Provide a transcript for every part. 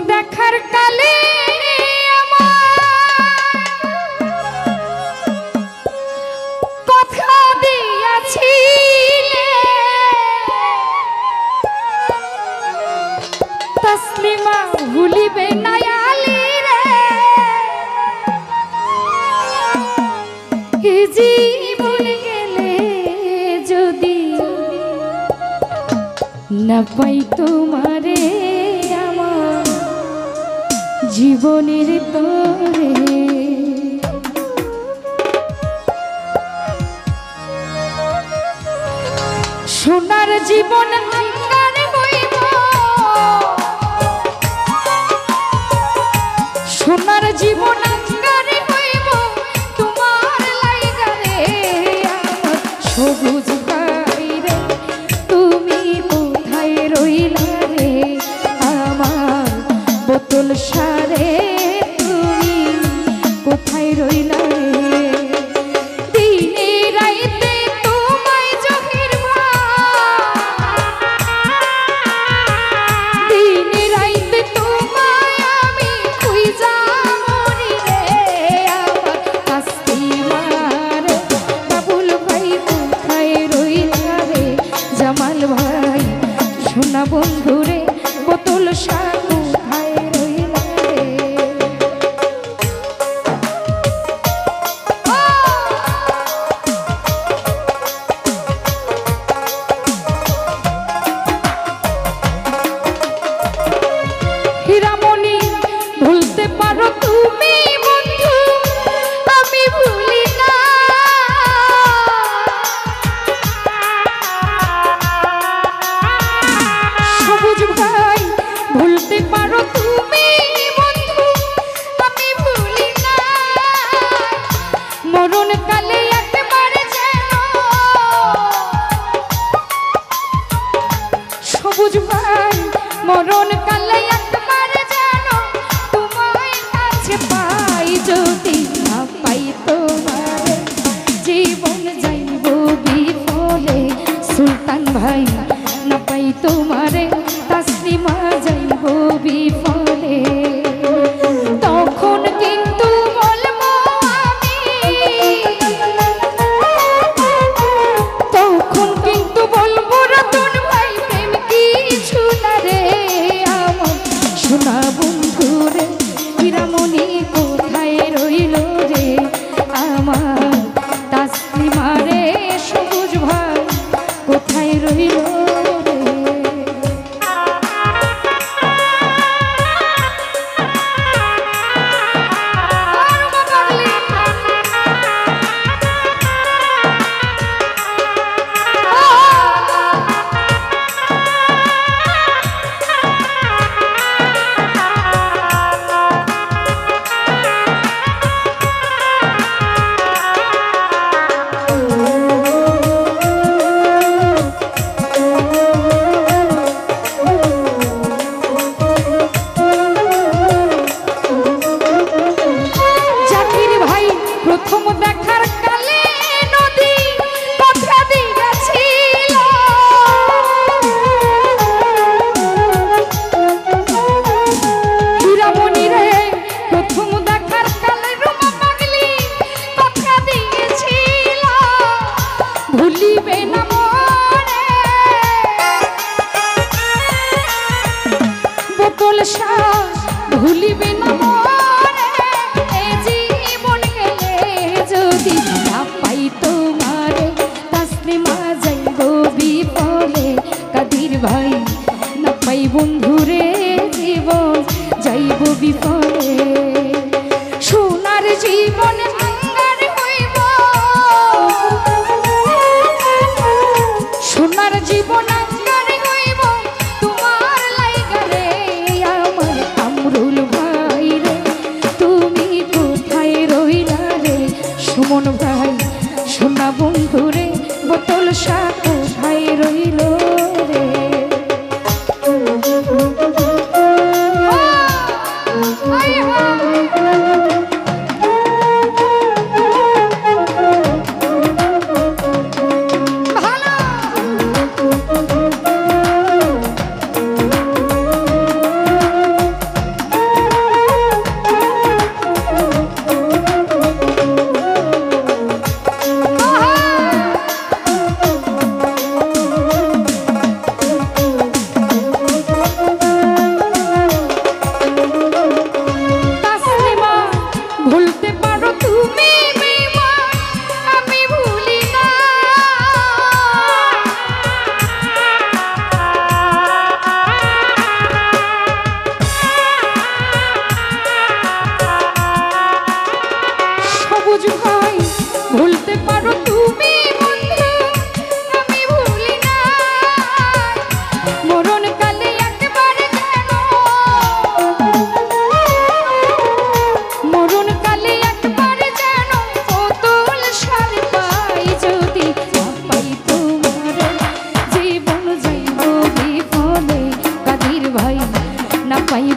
দেখার কালে কথা দিয়াছিলে তসলিমা ভুলিবে না আলী রে জীবন গেলে যদি না পাই তোমারে আমার জীবনের তরে সোনার জীবন আঙ্গার হইব সোনার জীবন আঙ্গার হইব তোমার লাইগা রে আমার সবুজ ভাই রে তুমি কোথায় রইলা রে আমার বোতল সারে তুমি কোথায় রইলা রে দিনে রাইতে তোমায় জহির দিনে রাইতে তোমায় আমি খুঁজা মরি রে আমার তসলিমার বাবুল ভাই কোথায় রইলা রে জামাল ভাই সোনা বন্ধু রে বোতল সার কোথায় রইলা রে হীরামণি ভুলতে পারো তুমি বন্ধু আমি ভুলি না সবুজ ভাই ভুলতে পারো তুমি বন্ধু আমি ভুলি না মরণ কালে একবার যেন সবুজ ভাই মরণ কালে একবার যেন তোমায় কাছে পাই যদি না পাই তোমার জীবন যাইব বিফলে সুলতান ভাই না পাই তোমারে তসলিমা যাইব বিফলে তখন কিন্তু বলবো আমি তখন কিন্তু বলবো রতন ভাই প্রেম কিছু না রে আমার সোনা বন্ধু রে হীরামণি কোথায় রইল রে আমার তসলিমা রে সবুজ ভাই কোথায় রইল প্রথম দেখার কালে নদী কথা দিয়েছিল হীরামণি রে প্রথম দেখার কালে রুমা পাগলি কথা দিয়েছিল ভুলিবে না মনে বোতল শ্বাস ভুলিবে না যদি না পাই তোমার তসলিমা যাইব বিফলে কাদির ভাই না পাই বন্ধু রে জীবন যাইব বিফলে সোনার জীবন আঙ্গার হইব সোনার জীবন আঙ্গার হইব তোমার লাইগা রে আমার কামরুল ভাই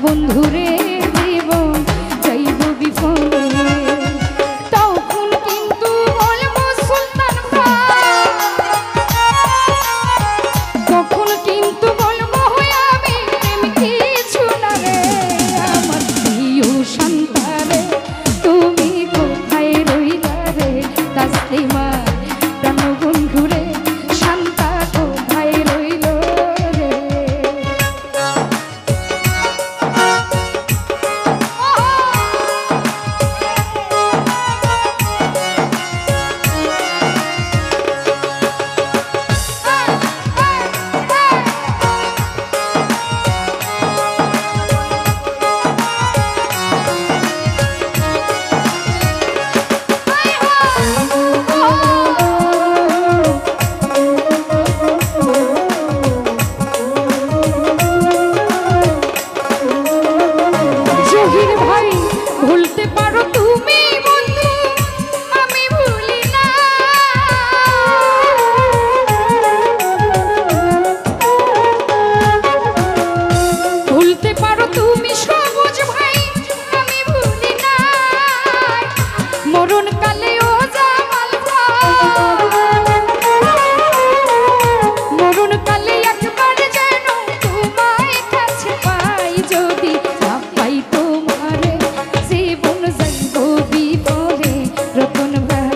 বন্ধুরে জীবন যাইব বিফলে তখন কিন্তু বলবো সুলতান ভাই তখন কিন্তু বলবো আমি প্রেম কিছু না রে আমার প্রিয় সন্তানে তুমি কোথায় রইলা রে তাসলিমা প্রাণ বন্ধুরে শান্তা কোথায় রইল রে ভুলতে পারো তুমি বন্ধু আমি ভুলি না ভুলতে পারো তুমি সবুজ ভাই আমি ভুলি না মরণ কালে ও জামাল ভাই মরণ কালে একবার যেন তোমায় কাছে পাই যদি না পাই তোমারে জীবন যাইব বিফলে রতন ভাই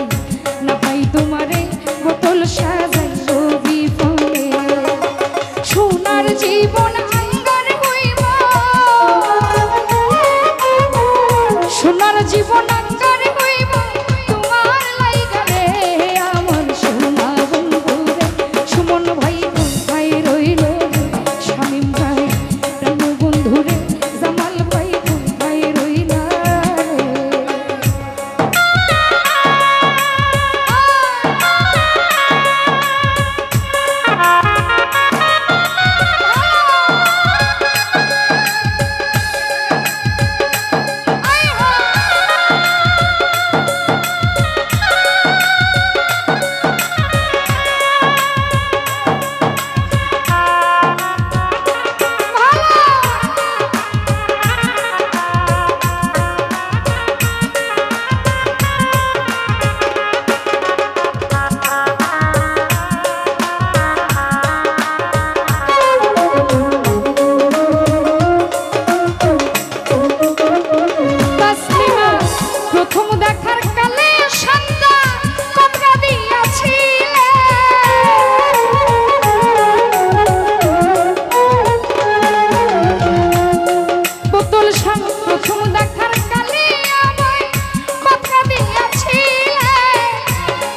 না পাই তোমারে বোতল সাজাইব বিফলে সোনার জীবন আঙ্গার হইব সোনার জীবন আঙ্গার হইব তোমার লাইগা রে আমার সোনা বন্ধুরে সুমন ভাই কোথায় রইল রে শামীম ভাই প্রাণ বন্ধুরে জামাল ভাই কোথায় রইলা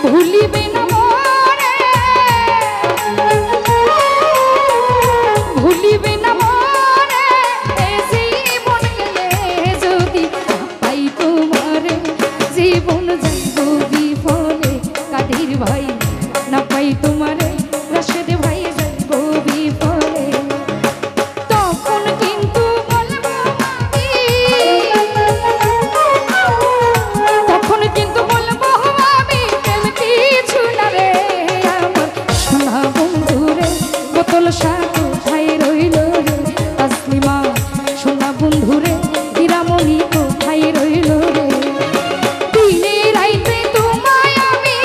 ভুলিবে না মোরে ভুলিবে না মোরে জীবন গেলে যদি পাই তোমারে জীবন যাইব বিফলে কাদের ভাই না পাই তোমারে রাশেদ ভাই যাইব বিফলে তখন কিন্তু বলবো আমি তখন কিন্তু বলবো আমি প্রেম কিছু না রে আমার সোনা বন্ধুরে বোতল কোথায় রইল রে তাসলিমা সোনা বন্ধুরে হীরামণি কোথায় রইল রে দিনে রাইতে তোমায় আমি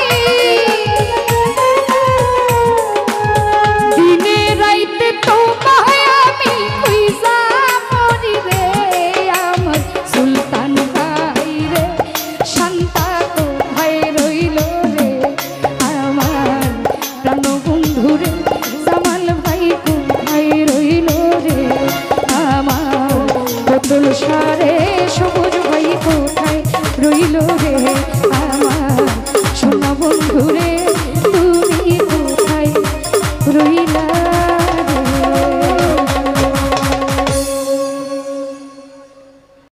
দিনে রাইতে তোমায় আমি খুঁজা মরি রে আমার সুলতান ভাই রে শান্তা কোথায় রইল রে আমার প্রাণ বন্ধুরে জামাল ভাই কোথায় রইল রে আমার বোতল সারে সবুজ ভাই কোথায় রইল রে আমার সোনা বন্ধুরে